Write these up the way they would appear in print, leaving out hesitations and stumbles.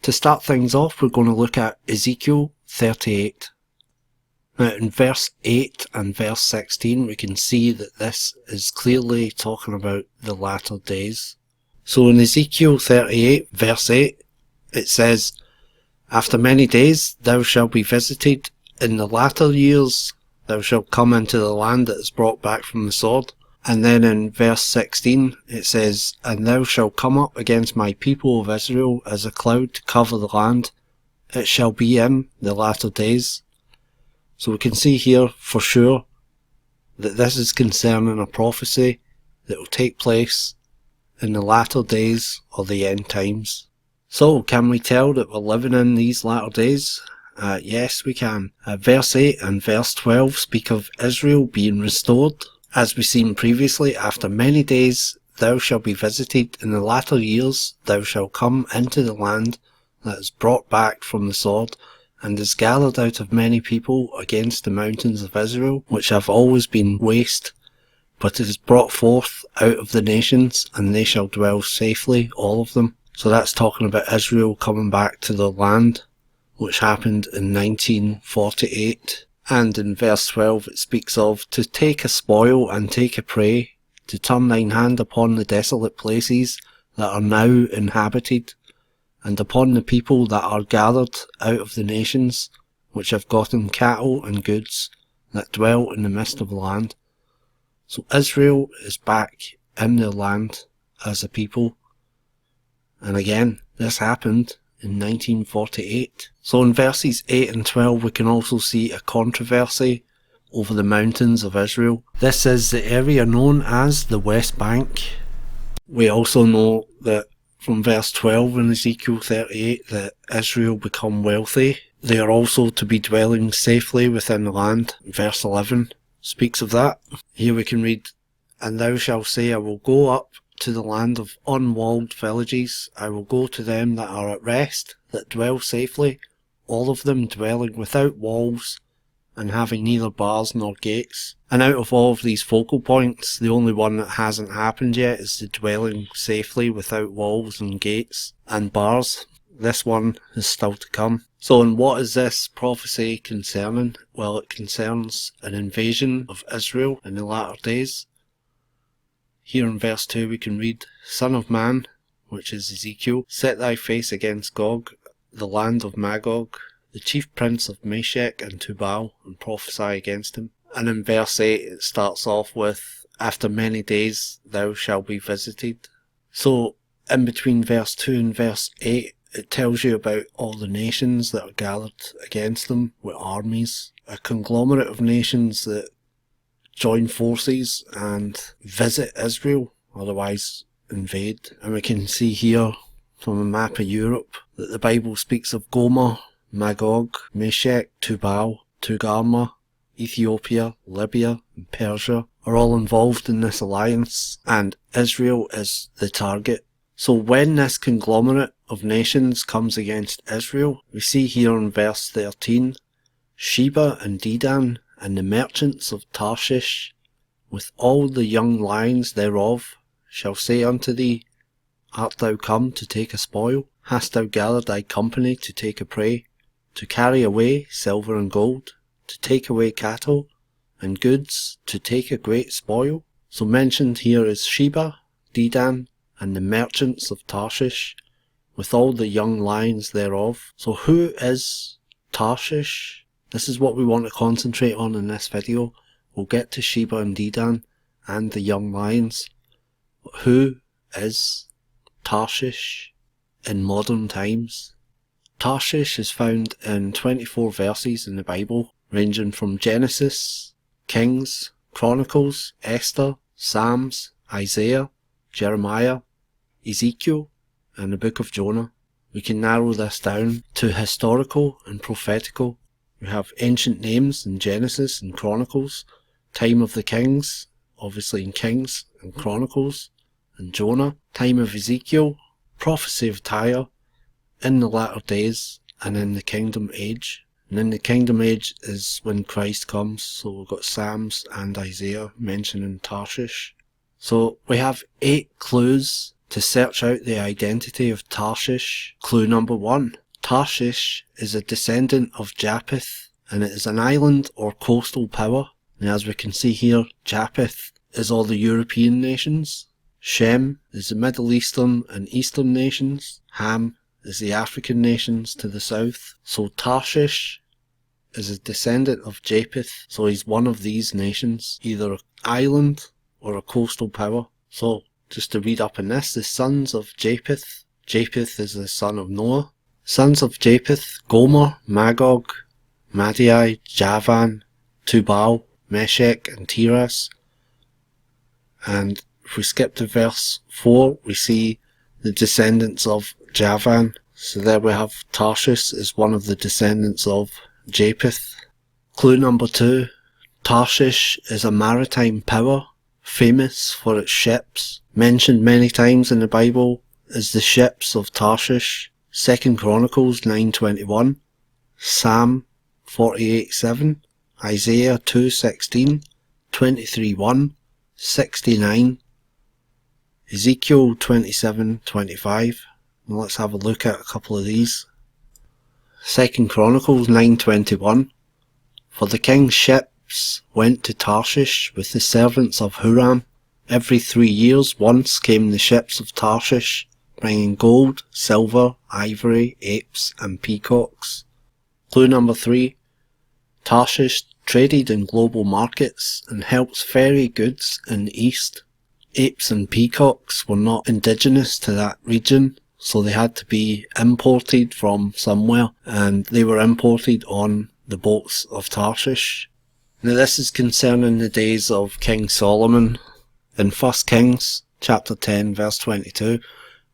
To start things off, we're going to look at Ezekiel 38. Now in verse 8 and verse 16 we can see that this is clearly talking about the latter days. So in Ezekiel 38 verse 8 it says, "After many days thou shalt be visited, in the latter years thou shalt come into the land that is brought back from the sword." And then in verse 16 it says, "And thou shalt come up against my people of Israel as a cloud to cover the land. It shall be in the latter days." So we can see here for sure that this is concerning a prophecy that will take place in the latter days or the end times. So can we tell that we're living in these latter days? Yes, we can. Verse 8 and verse 12 speak of Israel being restored. As we've seen previously, after many days thou shalt be visited, in the latter years thou shalt come into the land that is brought back from the sword, and is gathered out of many people against the mountains of Israel, which have always been waste, but it is brought forth out of the nations, and they shall dwell safely, all of them. So that's talking about Israel coming back to the land, which happened in 1948. And in verse 12 it speaks of, "To take a spoil and take a prey, to turn thine hand upon the desolate places that are now inhabited, and upon the people that are gathered out of the nations, which have gotten cattle and goods, that dwell in the midst of the land." So Israel is back in their land as a people. And again, this happened in 1948. So in verses 8 and 12 we can also see a controversy over the mountains of Israel. This is the area known as the West Bank. We also know that from verse 12 in Ezekiel 38 that Israel become wealthy. They are also to be dwelling safely within the land. Verse 11 speaks of that. Here we can read, "And thou shalt say, I will go up to the land of unwalled villages. I will go to them that are at rest, that dwell safely, all of them dwelling without walls, and having neither bars nor gates." And out of all of these focal points, the only one that hasn't happened yet is the dwelling safely without walls and gates and bars. This one is still to come. So and what is this prophecy concerning? Well, it concerns an invasion of Israel in the latter days. Here in verse 2 we can read, "Son of man," which is Ezekiel, "set thy face against Gog, the land of Magog, the chief prince of Meshech and Tubal, and prophesy against him." And in verse 8 it starts off with, "After many days thou shalt be visited." So in between verse 2 and verse 8 it tells you about all the nations that are gathered against them with armies, a conglomerate of nations that join forces and visit Israel, otherwise invade. And we can see here from a map of Europe that the Bible speaks of Gomer, Magog, Meshech, Tubal, Togarmah, Ethiopia, Libya and Persia are all involved in this alliance, and Israel is the target. So when this conglomerate of nations comes against Israel, we see here in verse 13, "Sheba and Dedan and the merchants of Tarshish, with all the young lions thereof, shall say unto thee, Art thou come to take a spoil? Hast thou gathered thy company to take a prey, to carry away silver and gold, to take away cattle and goods, to take a great spoil?" So mentioned here is Sheba, Dedan, and the merchants of Tarshish, with all the young lions thereof. So who is Tarshish? This is what we want to concentrate on in this video. We'll get to Sheba and Dedan and the young lions. But who is Tarshish in modern times? Tarshish is found in 24 verses in the Bible, ranging from Genesis, Kings, Chronicles, Esther, Psalms, Isaiah, Jeremiah, Ezekiel, and the book of Jonah. We can narrow this down to historical and prophetical. We have ancient names in Genesis and Chronicles, time of the kings, obviously in Kings and Chronicles, and Jonah, time of Ezekiel, prophecy of Tyre, in the latter days, and in the kingdom age. And in the kingdom age is when Christ comes, so we've got Psalms and Isaiah mentioning Tarshish. So we have 8 clues To search out the identity of Tarshish, clue number 1. Tarshish is a descendant of Japheth, and it is an island or coastal power. And as we can see here, Japheth is all the European nations. Shem is the Middle Eastern and Eastern nations. Ham is the African nations to the south. So Tarshish is a descendant of Japheth, so he's one of these nations, either an island or a coastal power. So, just to read up on this, the sons of Japheth. Japheth is the son of Noah. Sons of Japheth: Gomer, Magog, Madai, Javan, Tubal, Meshech, and Tiras. And if we skip to verse 4, we see the descendants of Javan. So there we have Tarshish is one of the descendants of Japheth. Clue number 2. Tarshish is a maritime power, famous for its ships, mentioned many times in the Bible as the ships of Tarshish. 2 Chronicles 9:21, Psalm 48:7, Isaiah 2:16, 23:1, 69, Ezekiel 27:25. Let's have a look at a couple of these. 2 Chronicles 9:21, For the king's ships went to Tarshish with the servants of Huram. Every 3 years once came the ships of Tarshish, bringing gold, silver, ivory, apes, and peacocks. Clue number 3. Tarshish traded in global markets and helps ferry goods in the east. Apes and peacocks were not indigenous to that region, so they had to be imported from somewhere, and they were imported on the boats of Tarshish. Now this is concerning the days of King Solomon. In 1 Kings chapter 10 verse 22,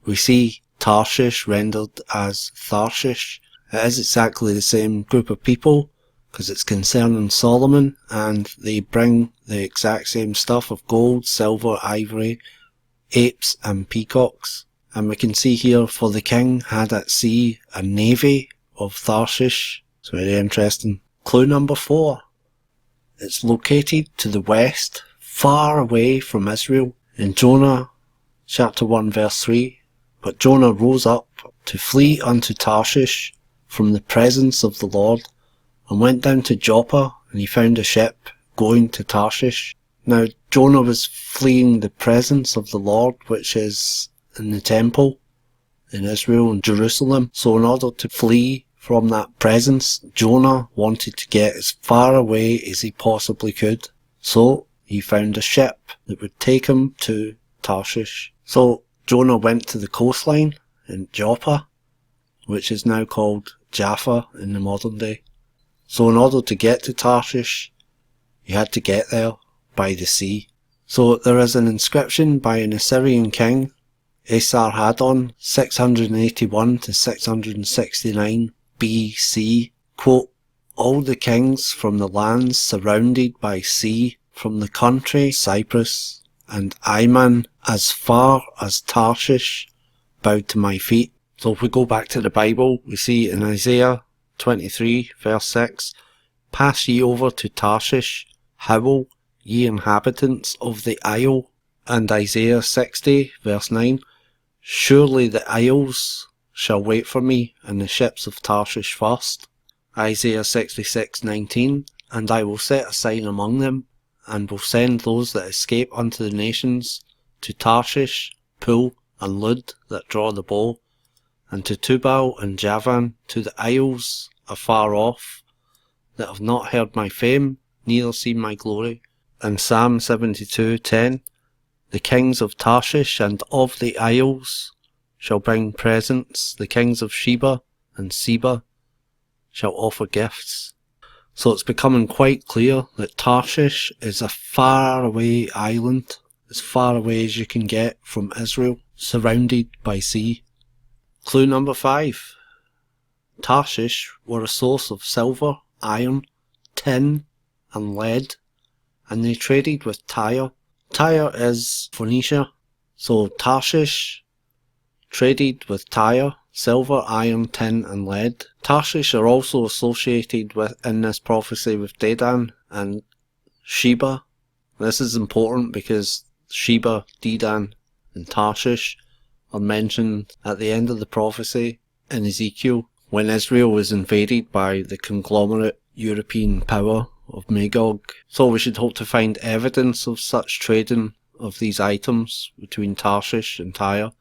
we see Tarshish rendered as Tarshish. It is exactly the same group of people, because it's concerning Solomon, and they bring the exact same stuff of gold, silver, ivory, apes and peacocks. And we can see here, for the king had at sea a navy of Tarshish. It's very interesting. Clue number 4. It's located to the west, far away from Israel. In Jonah chapter 1 verse 3, But Jonah rose up to flee unto Tarshish from the presence of the Lord, and went down to Joppa, and he found a ship going to Tarshish. Now Jonah was fleeing the presence of the Lord, which is in the temple in Israel and Jerusalem. So in order to flee from that presence, Jonah wanted to get as far away as he possibly could. So he found a ship that would take him to Tarshish. So Jonah went to the coastline in Joppa, which is now called Jaffa in the modern day. So in order to get to Tarshish, you had to get there by the sea. So there is an inscription by an Assyrian king, Esarhaddon, 681 to 669 BC. Quote, All the kings from the lands surrounded by sea, from the country Cyprus and Iman as far as Tarshish, bowed to my feet. So if we go back to the Bible, we see in Isaiah 23 verse 6, Pass ye over to Tarshish, howl, ye inhabitants of the isle. And Isaiah 60 verse 9, Surely the isles shall wait for me, and the ships of Tarshish first. Isaiah 66:19, And I will set a sign among them, and will send those that escape unto the nations, to Tarshish, Pul, and Lud that draw the bow, and to Tubal and Javan, to the isles afar off, that have not heard my fame, neither seen my glory. And Psalm 72:10, The kings of Tarshish and of the isles shall bring presents, the kings of Sheba and Seba shall offer gifts. So it's becoming quite clear that Tarshish is a faraway island, as far away as you can get from Israel, surrounded by sea. Clue number 5. Tarshish were a source of silver, iron, tin and lead, and they traded with Tyre. Tyre is Phoenicia, so Tarshish traded with Tyre, silver, iron, tin and lead. Tarshish are also associated with, in this prophecy, with Dedan and Sheba. This is important because Sheba, Dedan and Tarshish are mentioned at the end of the prophecy in Ezekiel when Israel was invaded by the conglomerate European power of Magog. So we should hope to find evidence of such trading of these items between Tarshish and Tyre.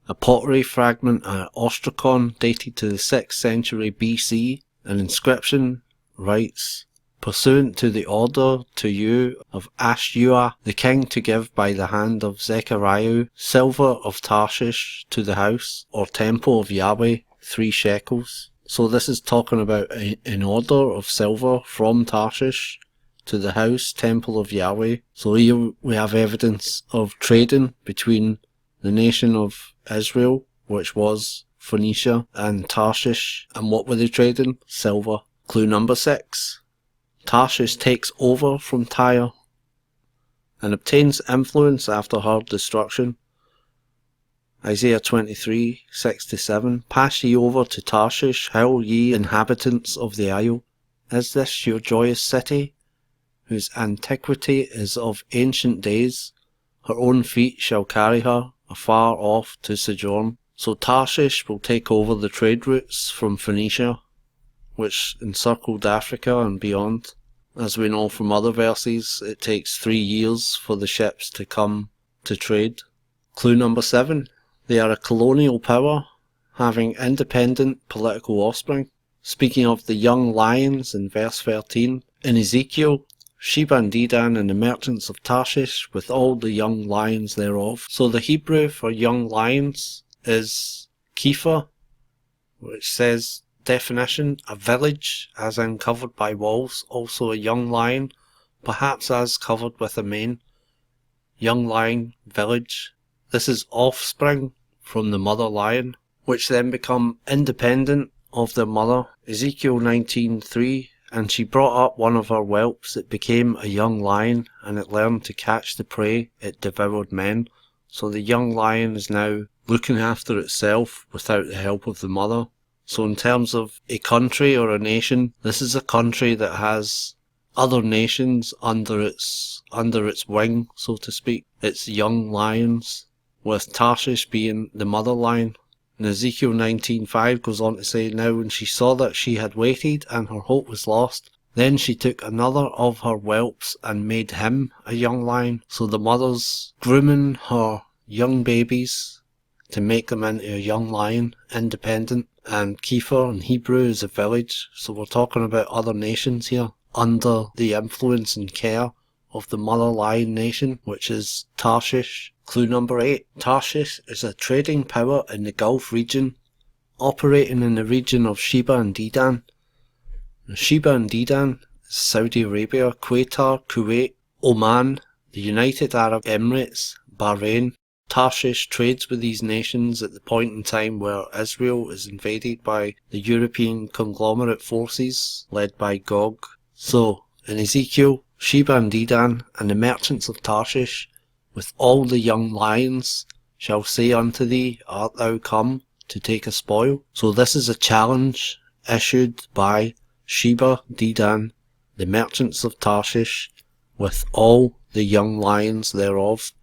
A pottery fragment at Ostrakon dated to the 6th century BC. An inscription writes, "Pursuant to the order to you of Ashua the king to give by the hand of Zechariah silver of Tarshish to the house or temple of Yahweh 3 shekels." So this is talking about an order of silver from Tarshish to the house temple of Yahweh. So here we have evidence of trading between the nation of Israel, which was Phoenicia, and Tarshish. And what were they trading? Silver. Clue number 6. Tarshish takes over from Tyre and obtains influence after her destruction. Isaiah 23, 6-7. Pass ye over to Tarshish, howl ye inhabitants of the isle. Is this your joyous city, whose antiquity is of ancient days? Her own feet shall carry her afar off to sojourn. So Tarshish will take over the trade routes from Phoenicia, which encircled Africa and beyond. As we know from other verses, it takes 3 years for the ships to come to trade. Clue number 7. They are a colonial power, having independent political offspring. Speaking of the young lions in verse 13, in Ezekiel, Sheba and Dedan and the merchants of Tarshish with all the young lions thereof. So the Hebrew for young lions is Kepha, which says definition, a village as in covered by walls, also a young lion, perhaps as covered with a mane. Young lion, village. This is offspring from the mother lion, which then become independent of their mother. Ezekiel 19:3. And she brought up one of her whelps, it became a young lion, and it learned to catch the prey, it devoured men. So the young lion is now looking after itself without the help of the mother. So in terms of a country or a nation, this is a country that has other nations under its wing, so to speak. It's young lions, with Tarshish being the mother lion. And Ezekiel 19:5 goes on to say, Now when she saw that she had waited and her hope was lost, then she took another of her whelps and made him a young lion. So the mother's grooming her young babies to make them into a young lion, independent. And Kepha in Hebrew is a village. So we're talking about other nations here under the influence and care of the mother lion nation, which is Tarshish. Clue number 8. Tarshish is a trading power in the Gulf region, operating in the region of Sheba and Dedan. Sheba and Dedan is Saudi Arabia, Qatar, Kuwait, Oman, the United Arab Emirates, Bahrain. Tarshish trades with these nations at the point in time where Israel is invaded by the European conglomerate forces led by Gog. So, in Ezekiel, Sheba and Dedan and the merchants of Tarshish with all the young lions shall say unto thee, Art thou come to take a spoil? So this is a challenge issued by Sheba, Dedan, the merchants of Tarshish, with all the young lions thereof.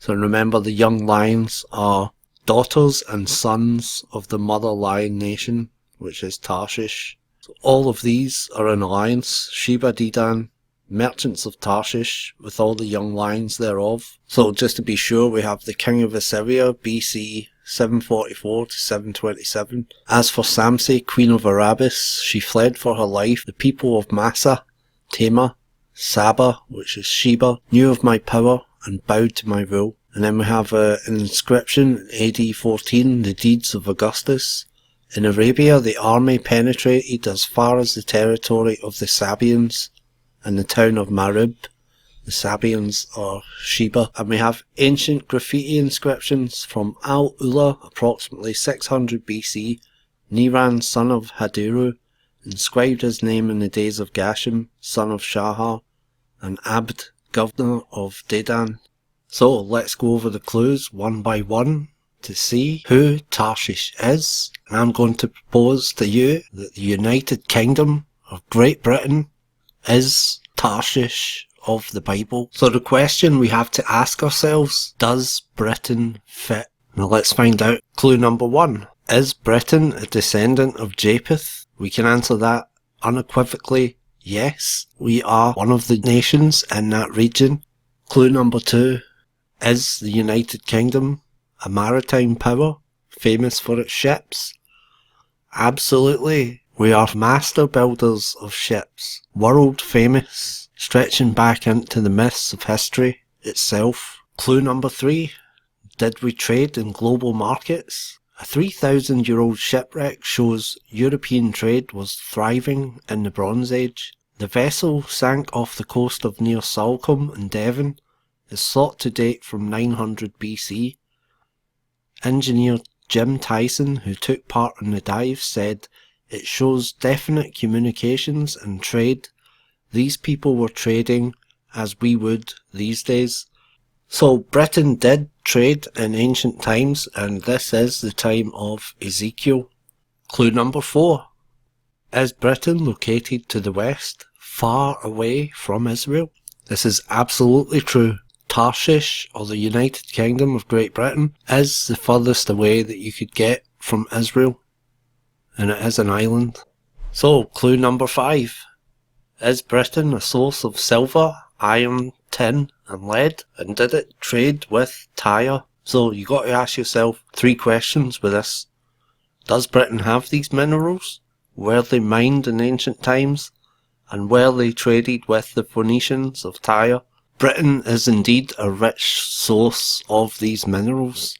So remember, the young lions are daughters and sons of the mother lion nation, which is Tarshish. So all of these are in alliance, Sheba, Dedan, merchants of Tarshish, with all the young lions thereof. So just to be sure, we have the king of Assyria, BC 744 to 727. As for Samse, queen of Arabis, she fled for her life. The people of Massa, Tema, Saba, which is Sheba, knew of my power and bowed to my rule. And then we have an inscription, AD 14, the deeds of Augustus. In Arabia, the army penetrated as far as the territory of the Sabians and the town of Marib. The Sabians are Sheba. And we have ancient graffiti inscriptions from Al-Ula, approximately 600 BC. Niran, son of Hadiru, inscribed his name in the days of Gashim, son of Shahar, and Abd, governor of Dedan. So let's go over the clues one by one to see who Tarshish is. And I'm going to propose to you that the United Kingdom of Great Britain is Tarshish of the Bible. So the question we have to ask ourselves, does Britain fit Now let's find out. Clue number 1. Is Britain a descendant of Japheth? We can answer that unequivocally yes. We are one of the nations in that region. Clue number 2. Is the United Kingdom a maritime power, famous for its ships? Absolutely. We are master builders of ships, world famous, stretching back into the myths of history itself. Clue number 3. Did we trade in global markets? A 3,000-year-old shipwreck shows European trade was thriving in the Bronze Age. The vessel sank off the coast of near Salcombe in Devon, is thought to date from 900 BC. Engineer Jim Tyson, who took part in the dive, said, "It shows definite communications and trade. These people were trading as we would these days." So Britain did trade in ancient times, and this is the time of Ezekiel. Clue number 4. Is Britain located to the west, far away from Israel? This is absolutely true. Tarshish, or the United Kingdom of Great Britain, is the furthest away that you could get from Israel, and it is an island. So, clue number 5. Is Britain a source of silver, iron, tin and lead, and did it trade with Tyre? So you got to ask yourself 3 questions with this. Does Britain have these minerals? Were they mined in ancient times? And were they traded with the Phoenicians of Tyre? Britain is indeed a rich source of these minerals.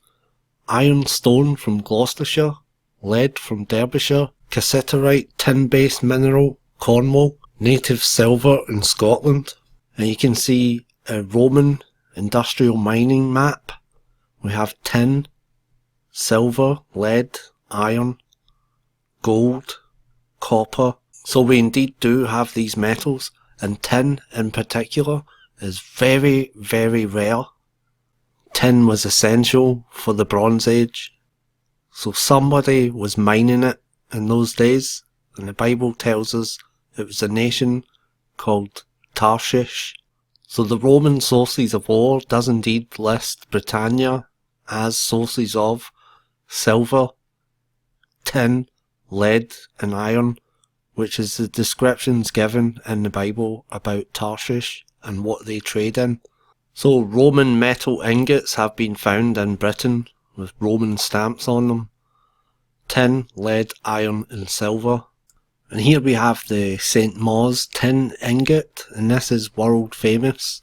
Ironstone from Gloucestershire, lead from Derbyshire, cassiterite tin-based mineral, Cornwall, native silver in Scotland. And you can see a Roman industrial mining map. We have tin, silver, lead, iron, gold, copper. So we indeed do have these metals, and tin in particular is very, very rare. Tin was essential for the Bronze Age, so somebody was mining it in those days, and the Bible tells us it was a nation called Tarshish. So the Roman sources of ore does indeed list Britannia as sources of silver, tin, lead and iron, which is the descriptions given in the Bible about Tarshish and what they trade in. So Roman metal ingots have been found in Britain with Roman stamps on them. Tin, lead, iron and silver. And here we have the St. Mawes tin ingot, and this is world famous.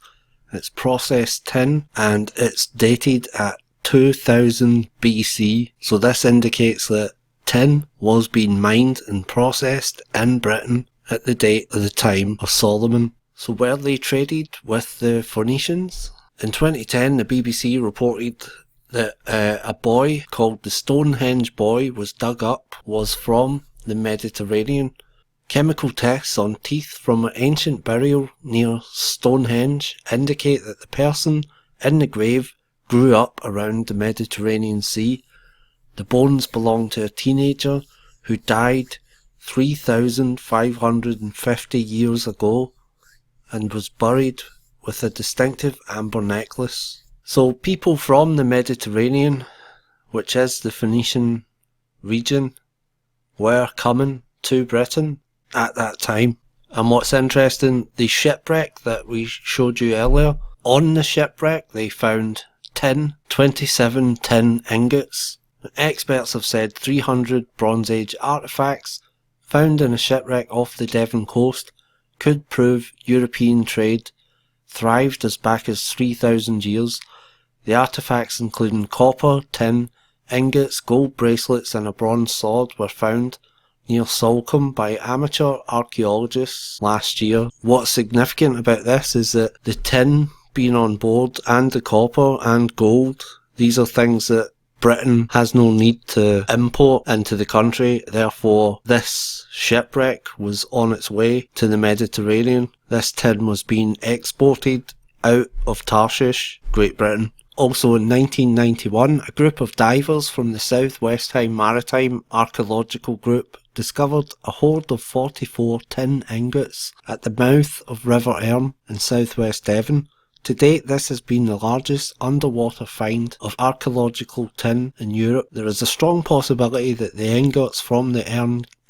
It's processed tin and it's dated at 2000 BC. So this indicates that tin was being mined and processed in Britain at the date of the time of Solomon. So were they traded with the Phoenicians? In 2010, the BBC reported that a boy called the Stonehenge Boy was dug up, was from the Mediterranean. Chemical tests on teeth from an ancient burial near Stonehenge indicate that the person in the grave grew up around the Mediterranean Sea. The bones belong to a teenager who died 3,550 years ago and was buried with a distinctive amber necklace. So people from the Mediterranean, which is the Phoenician region, were coming to Britain at that time. And what's interesting, the shipwreck that we showed you earlier, on the shipwreck they found 27 tin ingots. Experts have said 300 Bronze Age artefacts found in a shipwreck off the Devon coast could prove European trade thrived as back as 3,000 years. The artefacts, including copper, tin, ingots, gold bracelets and a bronze sword, were found near Salcombe by amateur archaeologists last year. What's significant about this is that the tin being on board and the copper and gold, these are things that Britain has no need to import into the country. Therefore, this shipwreck was on its way to the Mediterranean. This tin was being exported out of Tarshish, Great Britain. Also in 1991, a group of divers from the South West Maritime Archaeological Group discovered a hoard of 44 tin ingots at the mouth of River Erne in southwest Devon. To date, this has been the largest underwater find of archaeological tin in Europe. There is a strong possibility that the ingots from the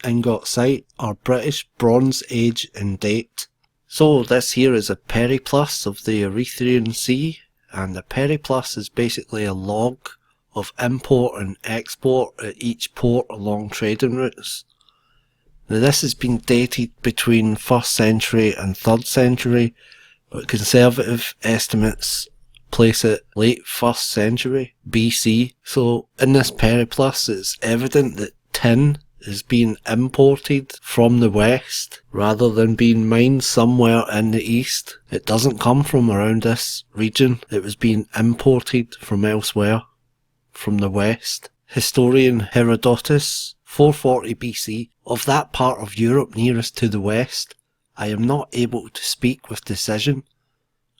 ingot site are British Bronze Age in date. So this here is a periplus of the Erythraean Sea, and a periplus is basically a log of import and export at each port along trading routes. Now this has been dated between 1st century and 3rd century, but conservative estimates place it late 1st century BC. So in this periplus it's evident that tin is being imported from the west rather than being mined somewhere in the east. It doesn't come from around this region, it was being imported from elsewhere, from the west. Historian Herodotus, 440 BC, of that part of Europe nearest to the west, I am not able to speak with decision.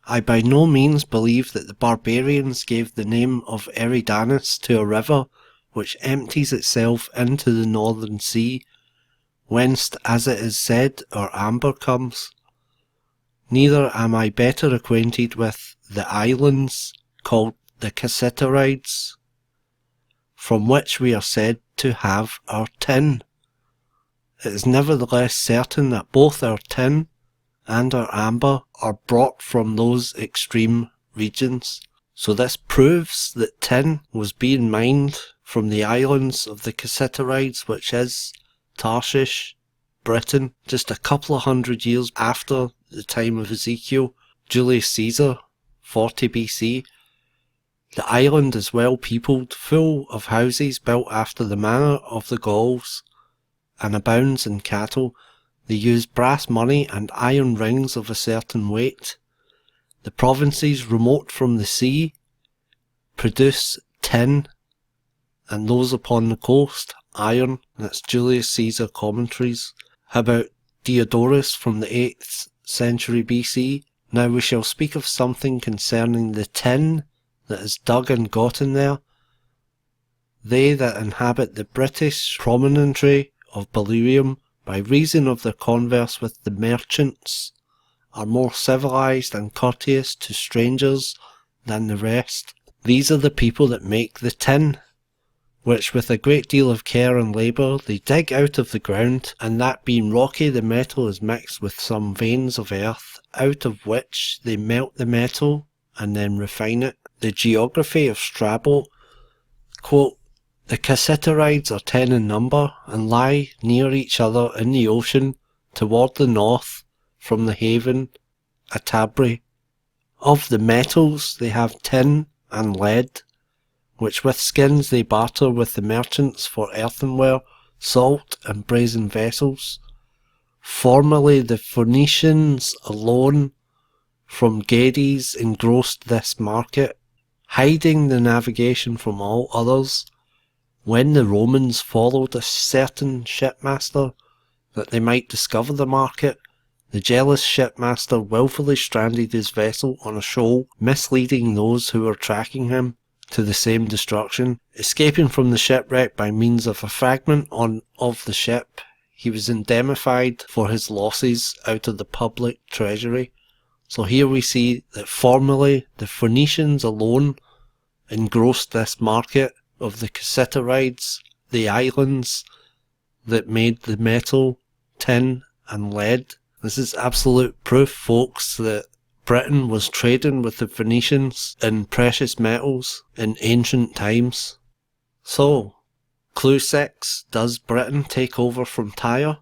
I by no means believe that the barbarians gave the name of Eridanus to a river which empties itself into the northern sea, whence, as it is said, our amber comes. Neither am I better acquainted with the islands called the Cassiterides, from which we are said to have our tin. It is nevertheless certain that both our tin and our amber are brought from those extreme regions. So this proves that tin was being mined from the islands of the Cassiterides, which is Tarshish, Britain, just a couple of hundred years after the time of Ezekiel. Julius Caesar, 40 BC. The island is well peopled, full of houses built after the manner of the Gauls, and abounds in cattle. They use brass money and iron rings of a certain weight. The provinces remote from the sea produce tin, and those upon the coast, iron. That's Julius Caesar commentaries. How about Diodorus from the 8th century BC? Now we shall speak of something concerning the tin that is dug and gotten there. They that inhabit the British promontory of Belerium, by reason of their converse with the merchants, are more civilized and courteous to strangers than the rest. These are the people that make the tin, which with a great deal of care and labour they dig out of the ground, and that being rocky the metal is mixed with some veins of earth, out of which they melt the metal and then refine it. The geography of Strabo, quote, the Cassiterides are 10 in number, and lie near each other in the ocean, toward the north, from the haven Atabri. Of the metals they have tin and lead, which with skins they barter with the merchants for earthenware, salt, and brazen vessels. Formerly the Phoenicians alone from Gades engrossed this market, hiding the navigation from all others. When the Romans followed a certain shipmaster, that they might discover the market, the jealous shipmaster wilfully stranded his vessel on a shoal, misleading those who were tracking him to the same destruction. Escaping from the shipwreck by means of a fragment of the ship, he was indemnified for his losses out of the public treasury. So here we see that formerly the Phoenicians alone engrossed this market of the Cassiterides, the islands that made the metal, tin and lead. This is absolute proof, folks, that Britain was trading with the Phoenicians in precious metals in ancient times. So, clue 6, does Britain take over from Tyre?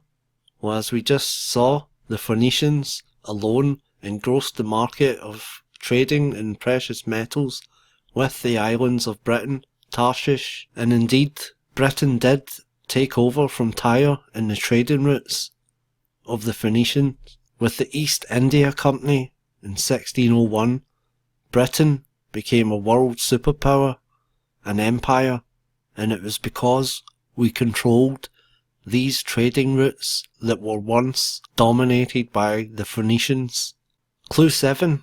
Well, as we just saw, the Phoenicians alone engrossed the market of trading in precious metals with the islands of Britain, Tarshish, and indeed Britain did take over from Tyre in the trading routes of the Phoenicians. With the East India Company in 1601, Britain became a world superpower, an empire, and it was because we controlled these trading routes that were once dominated by the Phoenicians. Clue 7.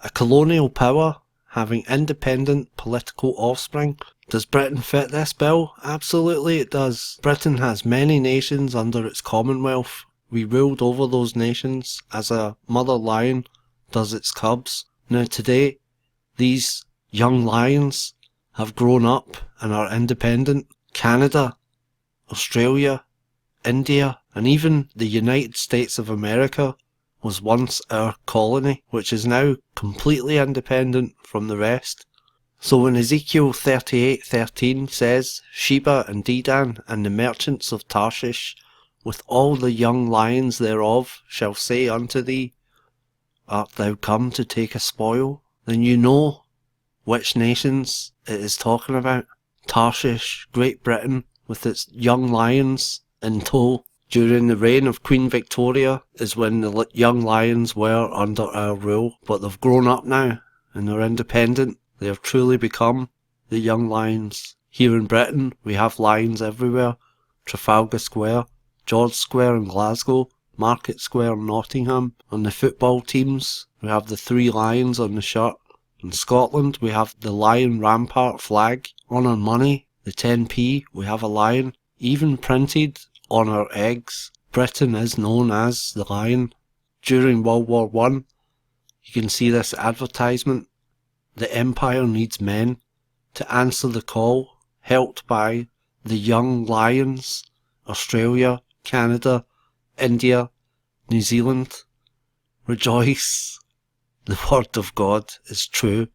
A colonial power having independent political offspring. Does Britain fit this bill? Absolutely it does. Britain has many nations under its Commonwealth. We ruled over those nations as a mother lion does its cubs. Now today, these young lions have grown up and are independent. Canada, Australia, India, and even the United States of America was once our colony, which is now completely independent from the rest. So when Ezekiel 38:13 says, Sheba and Dedan and the merchants of Tarshish, with all the young lions thereof, shall say unto thee, Art thou come to take a spoil? Then you know which nations it is talking about. Tarshish, Great Britain, with its young lions in tow. During the reign of Queen Victoria is when the young lions were under our rule, but they've grown up now and they're independent. They have truly become the young lions. Here in Britain, we have lions everywhere. Trafalgar Square, George Square in Glasgow, Market Square in Nottingham. On the football teams, we have the 3 lions on the shirt. In Scotland, we have the Lion Rampart flag. On our money, the 10p, we have a lion. Even printed on our eggs, Britain is known as the lion. During World War I, you can see this advertisement. The Empire needs men to answer the call, helped by the young lions, Australia, Canada, India, New Zealand. Rejoice, the word of God is true.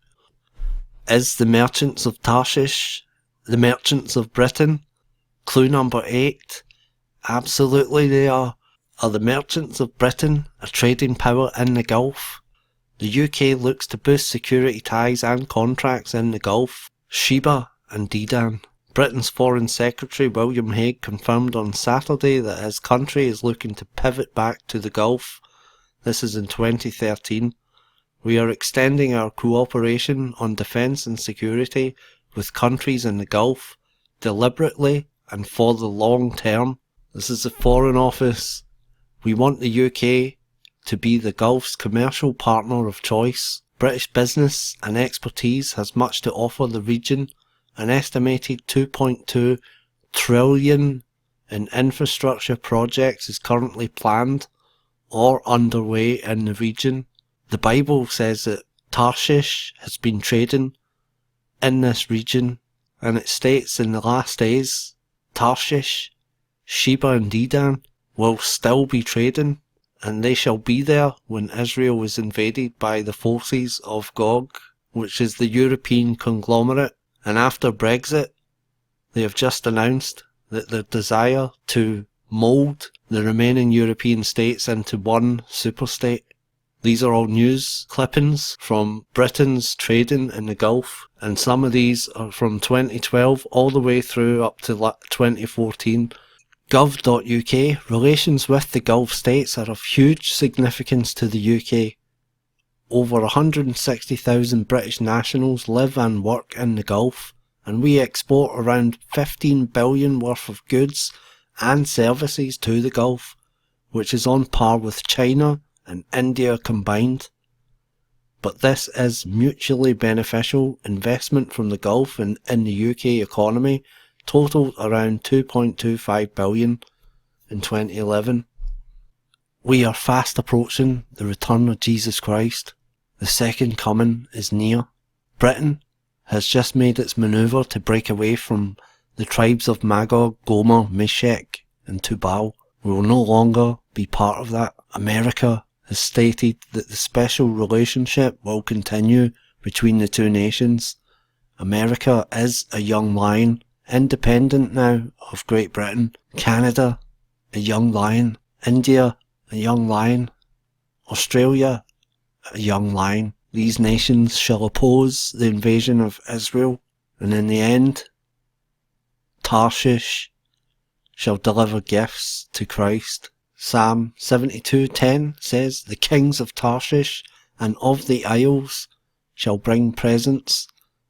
Is the merchants of Tarshish the merchants of Britain? Clue number 8. Absolutely they are. Are the merchants of Britain a trading power in the Gulf? The UK looks to boost security ties and contracts in the Gulf. Sheba and Dedan. Britain's Foreign Secretary William Hague confirmed on Saturday that his country is looking to pivot back to the Gulf. This is in 2013. We are extending our cooperation on defence and security with countries in the Gulf, deliberately and for the long term. This is the Foreign Office. We want the UK to be the Gulf's commercial partner of choice. British business and expertise has much to offer the region. An estimated 2.2 trillion in infrastructure projects is currently planned or underway in the region. The Bible says that Tarshish has been trading in this region, and it states in the last days, Tarshish, Sheba and Dedan will still be trading, and they shall be there when Israel is invaded by the forces of Gog, which is the European conglomerate. And after Brexit, they have just announced that their desire to mould the remaining European states into one superstate. These are all news clippings from Britain's trading in the Gulf, and some of these are from 2012 all the way through up to 2014. Gov.uk, relations with the Gulf states are of huge significance to the UK. Over 160,000 British nationals live and work in the Gulf, and we export around 15 billion worth of goods and services to the Gulf, which is on par with China and India combined. But this is mutually beneficial investment from the Gulf and in the UK economy, totaled around 2.25 billion in 2011. We are fast approaching the return of Jesus Christ. The second coming is near. Britain has just made its manoeuvre to break away from the tribes of Magog, Gomer, Meshech and Tubal. We will no longer be part of that. America has stated that the special relationship will continue between the two nations. America is a young lion, independent now of Great Britain. Canada, a young lion. India, a young lion. Australia, a young lion. These nations shall oppose the invasion of Israel, and in the end, Tarshish shall deliver gifts to Christ. Psalm 72:10 says, The kings of Tarshish and of the isles shall bring presents,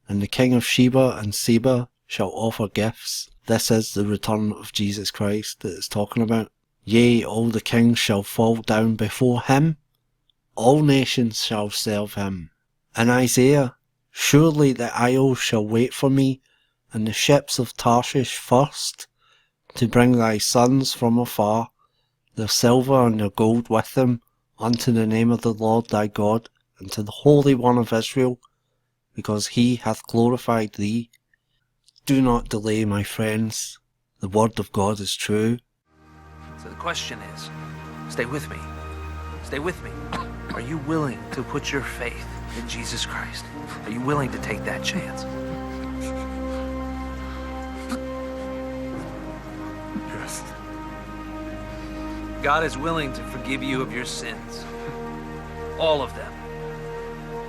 and the king of Sheba and Seba shall offer gifts. This is the return of Jesus Christ that it's talking about. Yea, all the kings shall fall down before him, all nations shall serve him. In Isaiah, surely the isles shall wait for me, and the ships of Tarshish first, to bring thy sons from afar, their silver and their gold with them, unto the name of the Lord thy God, and to the Holy One of Israel, because he hath glorified thee. Do not delay, my friends. The word of God is true. So the question is, stay with me. Stay with me. Are you willing to put your faith in Jesus Christ? Are you willing to take that chance? Yes. God is willing to forgive you of your sins. All of them.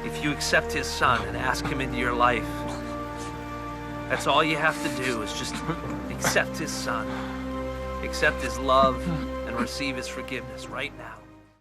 If you accept his son and ask him into your life, that's all you have to do is just accept his son, accept his love, and receive his forgiveness right now.